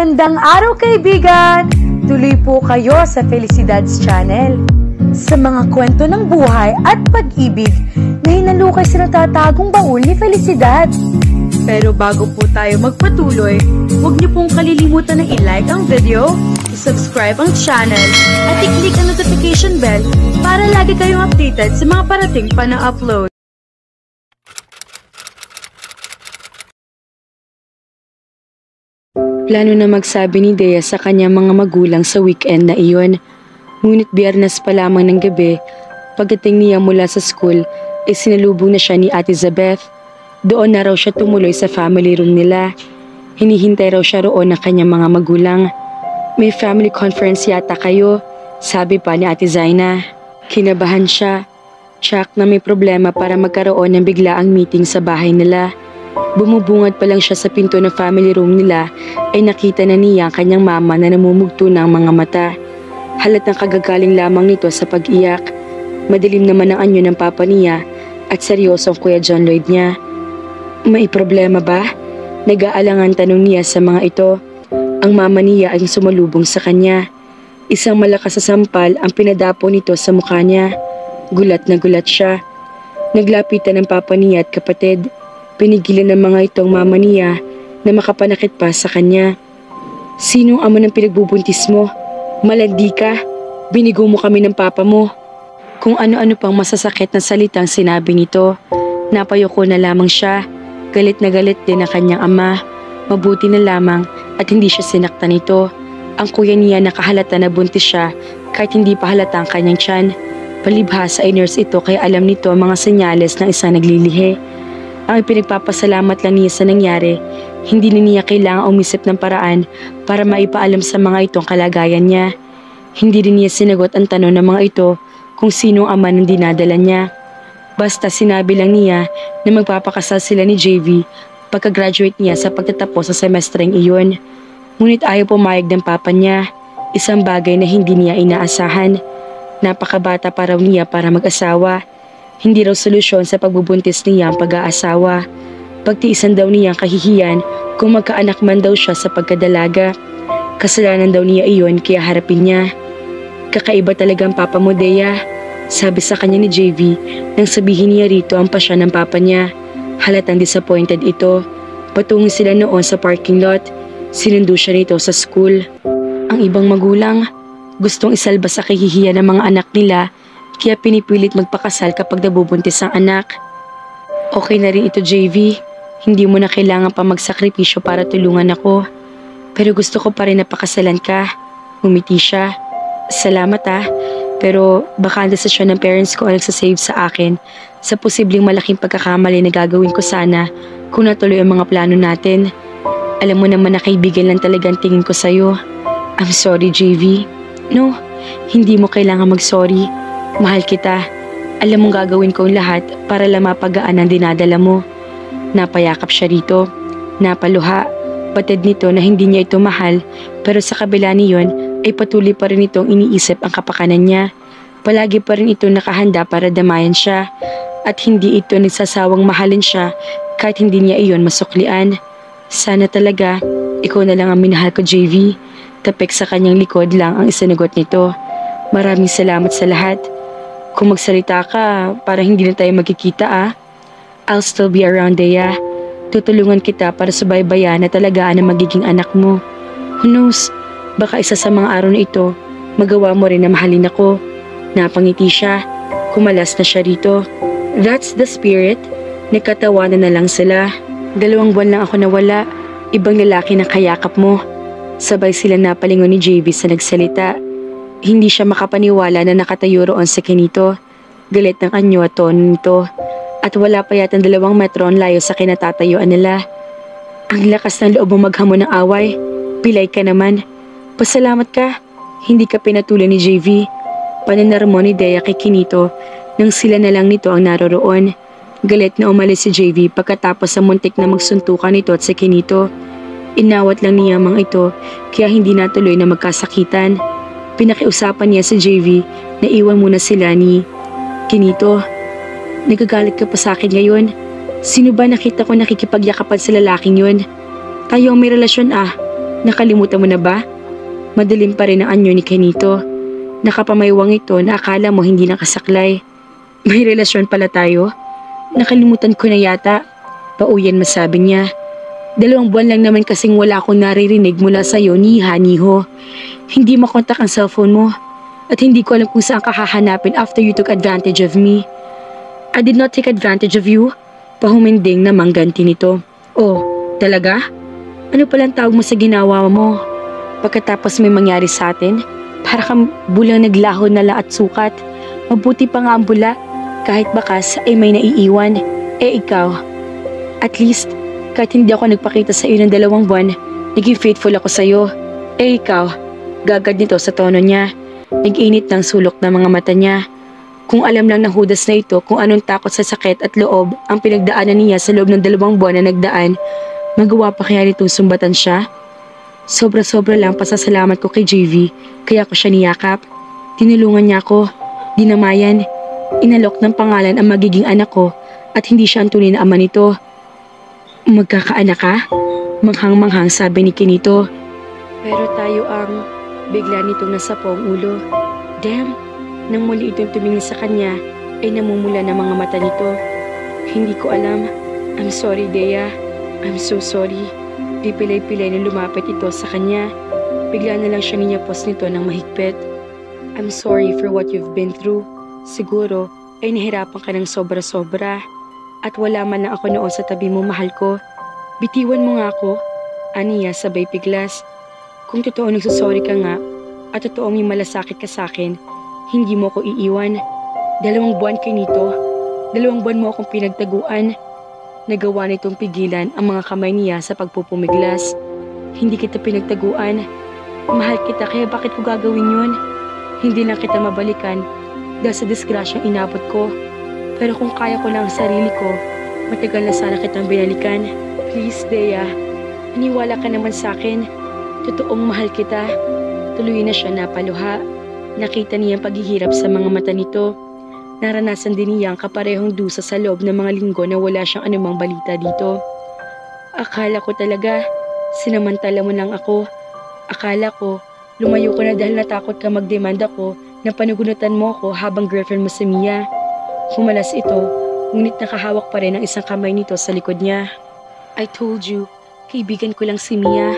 Magandang araw kaibigan! Tuloy po kayo sa Felicidad's Channel. Sa mga kwento ng buhay at pag-ibig na hinalukay sa natatagong baul ni Felicidad. Pero bago po tayo magpatuloy, huwag niyo pong kalilimutan na i-like ang video, i-subscribe ang channel, at i-click ang notification bell para lagi kayong updated sa mga parating pa na upload. Plano na magsabi ni Dea sa kanyang mga magulang sa weekend na iyon. Ngunit Biyernes pa lamang ng gabi, pagdating niya mula sa school, ay sinalubong na siya ni Ate Zabeth. Doon na raw siya tumuloy sa family room nila. Hinihintay raw siya roon ng kanyang mga magulang. May family conference yata kayo, sabi pa ni Ate Zaina. Kinabahan siya. Tsak na may problema para magkaroon ng biglaang meeting sa bahay nila. Bumubungad pa lang siya sa pinto ng family room nila ay nakita na niya ang kanyang mama na namumugto ng mga mata. Halatang kagagaling lamang nito sa pag-iyak. Madilim naman ang anyo ng papa niya at seryoso ang Kuya John Lloyd niya. May problema ba? Nag-aalangan tanong niya sa mga ito. Ang mama niya ay sumalubong sa kanya. Isang malakas na sampal ang pinadapo nito sa mukha niya. Gulat na gulat siya. Naglapitan ng papa niya at kapatid. Pinigilan ng mga itong mama niya na makapanakit pa sa kanya. Sinong amo ng pinagbubuntis mo? Malandi ka? Binigo mo kami ng papa mo. Kung ano-ano pang masasakit na salitang sinabi nito. Napayoko na lamang siya. Galit na galit din ang kanyang ama. Mabuti na lamang at hindi siya sinaktan nito. Ang kuya niya nakahalata na buntis siya kahit hindi pa halata ang kanyang tiyan. Palibhasa ay nurse ito kaya alam nito ang mga senyales ng isang naglilihi. Ang pinagpapasalamat lang niya sa nangyari, hindi na niya kailangang umisip ng paraan para maipaalam sa mga itong kalagayan niya. Hindi rin niya sinagot ang tanong ng mga ito kung sinong ama ng dinadala niya. Basta sinabi lang niya na magpapakasal sila ni JV pagka-graduate niya sa pagtatapos sa semestreng iyon. Ngunit ayaw pumayag ng papa niya, isang bagay na hindi niya inaasahan. Napakabata pa raw niya para mag-asawa. Hindi raw solusyon sa pagbubuntis niya ang pag-aasawa. Pagtiisan daw niya ang kahihiyan kung magkaanak man daw siya sa pagkadalaga. Kasalanan daw niya iyon kaya harapin niya. Kakaiba talaga ang papa mo, Dea, sabi sa kanya ni JV nang sabihin niya rito ang pasya ng papa niya. Halatang disappointed ito. Patungo sila noon sa parking lot. Sinundo siya rito sa school. Ang ibang magulang, gustong isalba sa kahihiyan ng mga anak nila kaya pinipilit magpakasal kapag nabubuntis ang anak. Okay na rin ito, JV. Hindi mo na kailangan pa magsakripisyo para tulungan ako. Pero gusto ko pa rin napakasalan ka. Umiti siya. Salamat pero baka ang desisyon ng parents ko ang nagsasave sa akin sa posibleng malaking pagkakamali na gagawin ko sana kung natuloy ang mga plano natin. Alam mo naman na kaibigan lang talagang tingin ko sa'yo. I'm sorry, JV. No, hindi mo kailangan mag-sorry. Mahal kita. Alam mong gagawin ko ang lahat para lang mapagaan ang dinadala mo. Napayakap siya rito. Napaluha. Batid nito na hindi niya ito mahal pero sa kabila niyon ay patuloy pa rin itong iniisip ang kapakanan niya. Palagi pa rin ito nakahanda para damayan siya at hindi ito nagsasawang mahalin siya kahit hindi niya iyon masuklian. Sana talaga ikaw na lang ang minahal ko, JV. Tapik sa kanyang likod lang ang isinagot nito. Maraming salamat sa lahat. Kung magsalita ka, para hindi na tayo magkikita I'll still be around, Dea. Tutulungan kita para subaybayan na talagaan ang magiging anak mo. Who knows, baka isa sa mga araw na ito, magawa mo rin na mahalin ako. Napangiti siya, kumalas na siya rito. That's the spirit. Nagkatawanan na lang sila. 2 buwan lang ako nawala, ibang lalaki na kayakap mo. Sabay sila napalingon ni JV sa nagsalita. Hindi siya makapaniwala na nakatayo roon sa kinito. Galit ng anyo at tono nito. At wala pa yatang 2 metro ang layo sa kinatatayuan nila. Ang lakas ng loob mo maghamon ng away. Pilay ka naman. Pasalamat ka. Hindi ka pinatuloy ni JV. Pananarmo ni Dea kay Kinito nang sila na lang nito ang naroroon. Galit na umalis si JV pagkatapos sa muntik na magsuntukan nito at si Kinito. Inawat lang niya mga ito kaya hindi natuloy na magkasakitan. Pinakiusapan niya si JV na iwan muna sila ni Kinito. Nagagalit ka pa sa akin ngayon? Sino ba nakita ko nakikipagyakapan sa lalaking yun? Tayo ang may relasyon Nakalimutan mo na ba? Madilim pa rin ang anyo ni Kenito. Nakapamaywang ito na akala mo hindi nakasaklay. May relasyon pala tayo? Nakalimutan ko na yata. Pauyan masabi niya. 2 buwan lang naman kasing wala akong naririnig mula sa'yo ni Haniho. Hindi makontak ang cellphone mo. At hindi ko alam kung saan ka hahanapin after you took advantage of me. I did not take advantage of you. Pahuminding na mangganti nito. Oh, talaga? Ano palang tawag mo sa ginawa mo? Pagkatapos may mangyari sa atin, para kang bulang naglaho na la at sukat. Mabuti pa nga ang bula, kahit bakas ay may naiiwan. Ikaw, at least, kahit hindi ako nagpakita sa iyo ng 2 buwan, naging faithful ako sa iyo. Ikaw, gagad nito sa tono niya. Nag-init ng sulok ng mga mata niya. Kung alam lang ng Judas na ito kung anong takot sa sakit at loob ang pinagdaanan niya sa loob ng 2 buwan na nagdaan, magawa pa kaya nitong sumbatan siya? Sobra-sobra lang pasasalamat ko kay JV, kaya ko siya niyakap. Tinulungan niya ako, dinamayan, inalok ng pangalan ang magiging anak ko at hindi siya ang tunay na ama nito. Magkakaanak ka? Manghang-manghang sabi ni Kenito. Pero tayo ang bigla nitong nasapo ang ulo. Damn! Nang muli itong tumingin sa kanya, ay namumula ng mga mata nito. Hindi ko alam. I'm sorry, Dea. I'm so sorry. Pipilay-pilay na lumapit ito sa kanya. Bigla na lang siya ninyapos nito ng mahigpit. I'm sorry for what you've been through. Siguro ay nahirapan ka ng sobra-sobra. At wala man lang ako noon sa tabi mo, mahal ko. Bitiwan mo nga ako. Aniya sabay piglas. Kung totoo nagsusorry ka nga, at totoong may malasakit ka sa akin, hindi mo ko iiwan. 2 buwan kay nito. 2 buwan mo akong pinagtaguan. Nagawa nitong pigilan ang mga kamay niya sa pagpupumiglas. Hindi kita pinagtaguan. Mahal kita kaya bakit ko gagawin yun? Hindi lang kita mabalikan dahil sa disgrasyang inabot ko. Pero kung kaya ko lang ang sarili ko, matagal na sana kitang binalikan. Please, Dea. Aniwala ka naman sa akin. Totoong mahal kita. Tuloy na siya napaluha. Nakita niya ang paghihirap sa mga mata nito. Naranasan din niya ang kaparehong dusa sa loob ng mga linggo na wala siyang anumang balita dito. Akala ko talaga, sinamantala mo lang ako. Akala ko, lumayo ko na dahil natakot ka magdemanda ko na panugunutan mo ako habang girlfriend mo si Mia. Humalas ito, ngunit nakahawak pa rin ang isang kamay nito sa likod niya. I told you, kaibigan ko lang si Mia.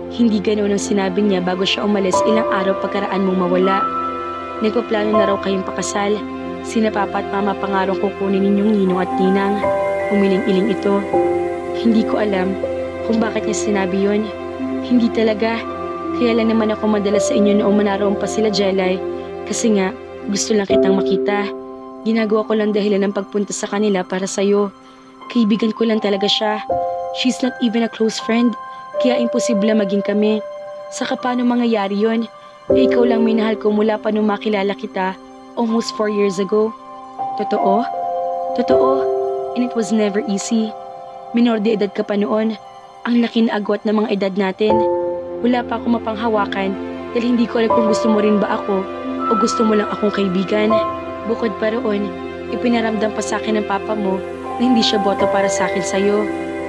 Hindi ganoon ang sinabi niya bago siya umalis ilang araw pagkaraan mong mawala. Nagpaplano na raw kayong pakasal. Sina Papa at Mama pangarong kukunin ninyong ninong at ninang. Umiling-iling ito. Hindi ko alam kung bakit niya sinabi yon. Hindi talaga. Kaya lang naman ako madalas sa inyo noong manaroon pa sila Jelay. Kasi nga, gusto lang kitang makita. Ginagawa ko lang dahilan ng pagpunta sa kanila para sa'yo. Kaibigan ko lang talaga siya. She's not even a close friend. Kaya imposible maging kami. Saka paano mangyayari yon? Ikaw lang minahal ko mula pa nung makilala kita. Almost 4 years ago. Totoo? Totoo. And it was never easy. Minor de edad ka pa noon. Ang laki na agwat ng mga edad natin. Wala pa akong mapanghawakan dahil hindi ko alam kung gusto mo rin ba ako o gusto mo lang akong kaibigan. Bukod pa roon, ipinaramdam pa sa akin ng papa mo na hindi siya boto para sa akin sa'yo.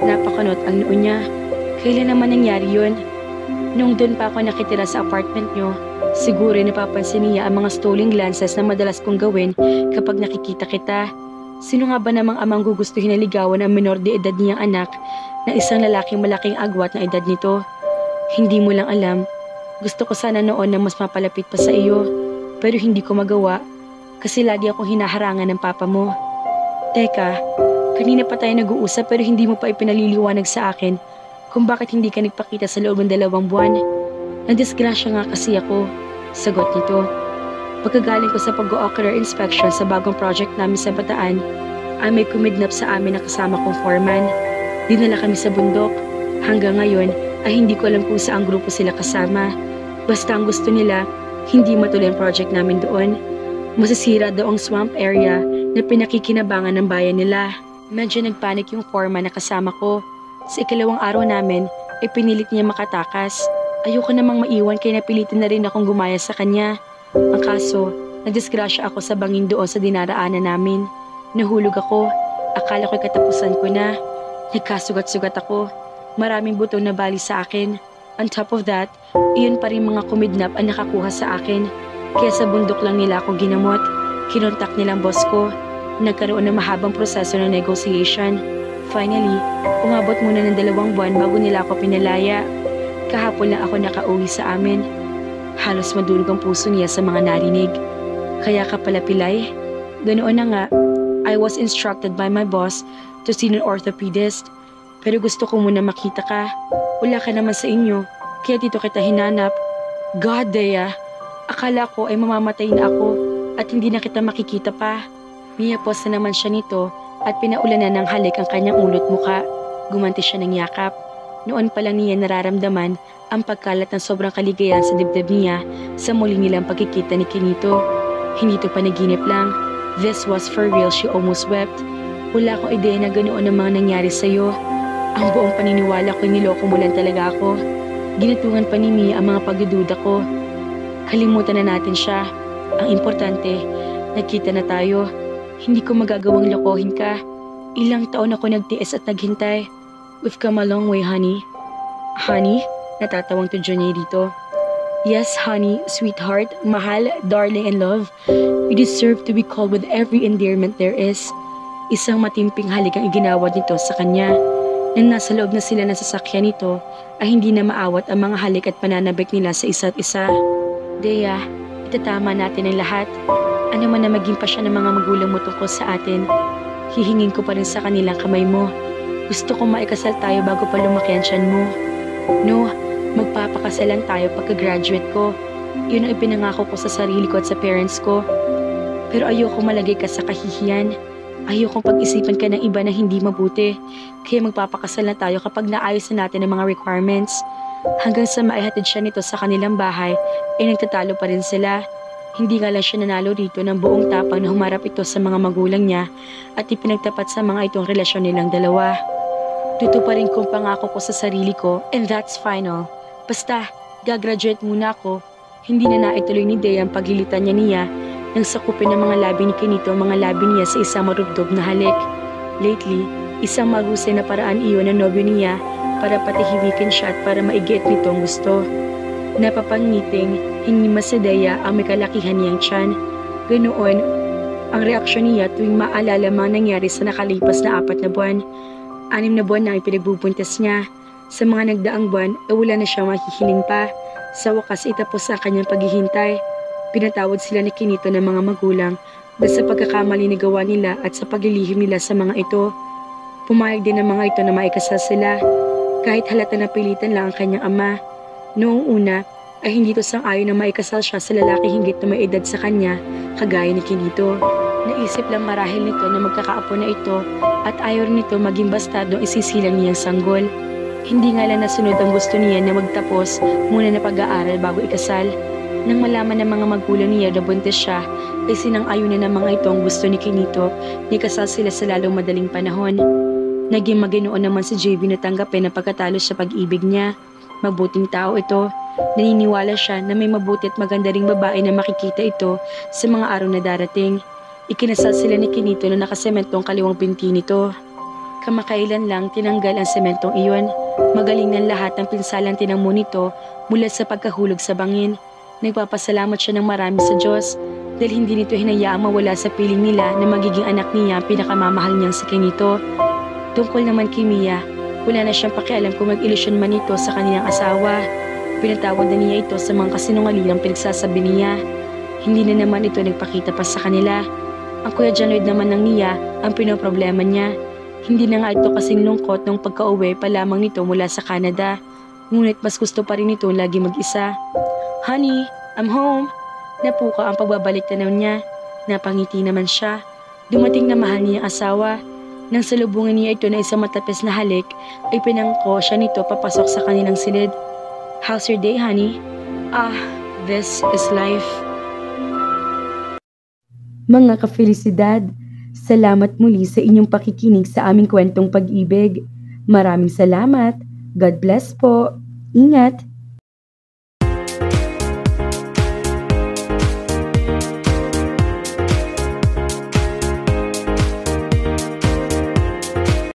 Napakanot ang noo niya. Kailan naman nangyari yun? Nung doon pa ako nakitira sa apartment niyo, siguro napapansin niya ang mga stolen glances na madalas kong gawin kapag nakikita kita. Sino nga ba namang amang gugustuhin na ligawan ang minor de edad niyang anak na isang lalaking malaking agwat na edad nito? Hindi mo lang alam. Gusto ko sana noon na mas mapalapit pa sa iyo, pero hindi ko magawa kasi lagi akong hinaharangan ng papa mo. Teka, kanina pa tayo nag-uusap pero hindi mo pa ipinaliliwanag sa akin kung bakit hindi ka nagpakita sa loob ng 2 buwan. Nadisgrasya nga kasi ako. Sagot nito. Pagkagaling ko sa pag-o-ocular inspection sa bagong project namin sa Bataan, ay may kumidnap sa amin na kasama kong foreman. Dinala kami sa bundok. Hanggang ngayon ay hindi ko alam kung saang grupo sila kasama. Basta ang gusto nila, hindi matuloy ang project namin doon. Masisira daw ang swamp area na pinakikinabangan ng bayan nila. Medyo nagpanik yung foreman na kasama ko. Sa ikalawang araw namin, ay pinilit niya makatakas. Ayoko namang maiwan kaya napilitan na rin akong gumaya sa kanya. Ang kaso, nadisgrasya ako sa bangin doon sa dinaraanan namin. Nahulog ako. Akala ko'y katapusan ko na. Nagkasugat-sugat ako. Maraming buto na bali sa akin. On top of that, iyon pa rin mga kumidnap ang nakakuha sa akin. Kaya sa bundok lang nila ako ginamot. Kinontak nilang boss ko. Nagkaroon ng mahabang proseso ng negotiation. Finally, umabot muna ng 2 buwan bago nila ako pinalaya. Kahapon lang ako nakauwi sa amin. Halos madurog ang puso niya sa mga narinig. Kaya ka pala Pilay? Ganoon na nga, I was instructed by my boss to see an orthopedist. Pero gusto ko muna makita ka. Wala ka naman sa inyo, kaya dito kita hinanap. God, Dea, akala ko ay mamamatay na ako at hindi na kita makikita pa. Miyapos na naman siya nito at pinaulanan ng halik ang kanyang ulot muka. Gumanti siya ng yakap. Noon pa lang niya nararamdaman ang pagkalat ng sobrang kaligayahan sa dibdib niya sa muli nilang pagkikita ni Kinito. Hindi to panaginip lang. This was for real, she almost wept. Wala akong ideya na ganoon ang mga nangyari sa'yo. Ang buong paniniwala ko niloko mo lang talaga ako. Ginatungan pa ni Mia ang mga pagdududa ko. Kalimutan na natin siya. Ang importante, nagkita na tayo. Hindi ko magagawang lokohin ka. Ilang taon ako nagtiis at naghintay. We've come a long way, honey. Honey? Natatawang to Johnny dito. Yes, honey, sweetheart, mahal, darling, and love. You deserve to be called with every endearment there is. Isang matimping halik ang iginawad nito sa kanya. Nang nasa loob na sila ng sasakyan nito, ay hindi na maawat ang mga halik at pananabik nila sa isa't isa. Dea, itatama natin ang lahat. Ano man na maging pa siya ng mga magulang mo tungkol sa atin, hihingin ko pa rin sa kanilang kamay mo. Gusto kong maikasal tayo bago pa lumaki ang tiyan mo. No, magpapakasalan tayo pagka-graduate ko. Yun ang ipinangako ko sa sarili ko at sa parents ko. Pero ayoko malagay ka sa kahihiyan. Ayokong pag-isipan ka ng iba na hindi mabuti. Kaya magpapakasal na tayo kapag naayos na natin ang mga requirements. Hanggang sa maihatid siya nito sa kanilang bahay, ay nagtatalo pa rin sila. Hindi nga lang siya nanalo rito ng buong tapang na humarap ito sa mga magulang niya at ipinagtapat sa mga itong relasyon nilang dalawa. Tuto pa rin kong pangako ko sa sarili ko, and that's final. Basta, gagraduate muna ako. Hindi na naituloy ni Dea ang paglilitan niya nang sakupin ng mga labi ni Kinito ang mga labi niya sa isang marubdob na halik. Lately, isang mahusay na paraan iyon ng nobyo niya para patihiwikin siya at para maigiit nito ang gusto. Napapangiting, hinima sa Dea ang may kalakihan niyang tiyan. Ganoon, ang reaksyon niya tuwing maalala mga nangyari sa nakalipas na 4 na buwan. 6 na buwan na ang pinagbubuntis niya. Sa mga nagdaang buwan, wala na siya mahihiling pa. Sa wakas, itapos sa kanyang paghihintay. Pinatawad sila ni Kinito ng mga magulang dahil sa pagkakamali na gawa nila at sa paglilihim nila sa mga ito. Pumayag din ng mga ito na maikasal sila, kahit halata na pilitan lang ang kanyang ama. Noong una, ay hindi ito sang-ayon na maikasal siya sa lalaki hinggit na may edad sa kanya, kagaya ni Kinito. Naisip lang marahil nito na magkakaapo na ito at ayaw rin nito maging bastado ang isisilang niyang sanggol. Hindi nga lang nasunod ang gusto niya na magtapos muna na pag-aaral bago ikasal. Nang malaman ng mga magulang niya na buntis siya, ay sinang-ayon na ng mga ito ang gusto ni Kinito na ikasal sila sa lalong madaling panahon. Naging maginoon naman si JB na tanggapin ang pagkatalo sa pag-ibig niya. Mabuting tao ito. Naniniwala siya na may mabuti at maganda ring babae na makikita ito sa mga araw na darating. Ikinasal sila ni Kinito na nakasementong kaliwang binti nito. Kamakailan lang tinanggal ang sementong iyon. Magaling ng lahat ng pinsalang tinamo nito mula sa pagkahulog sa bangin. Nagpapasalamat siya ng marami sa Diyos dahil hindi nito hinayaang mawala sa piling nila na magiging anak niya ang pinakamamahal niyang si Kinito. Tungkol naman kay Mia, wala na siyang pakialam kung mag-ilusyon man ito sa kanilang asawa. Pinatawad na niya ito sa mga kasinungalingang pinagsasabi niya. Hindi na naman ito nagpakita pa sa kanila. Ang Kuya Janoid naman ng Mia ang pinoproblema niya. Hindi na nga ito kasing lungkot nung pagka-uwi pa lamang nito mula sa Canada. Ngunit mas gusto pa rin ito lagi mag-isa. Honey, I'm home. Napuka ang pagbabalik tanaw niya. Napangiti naman siya. Dumating na mahal niya ang asawa. Nang salubungin niya ito na isang matapes na halik, ay pinangko siya nito papasok sa kanilang silid. How's your day, honey? This is life. Mga ka-felisidad, salamat muli sa inyong pakikinig sa aming kwentong pag-ibig. Maraming salamat. God bless po. Ingat.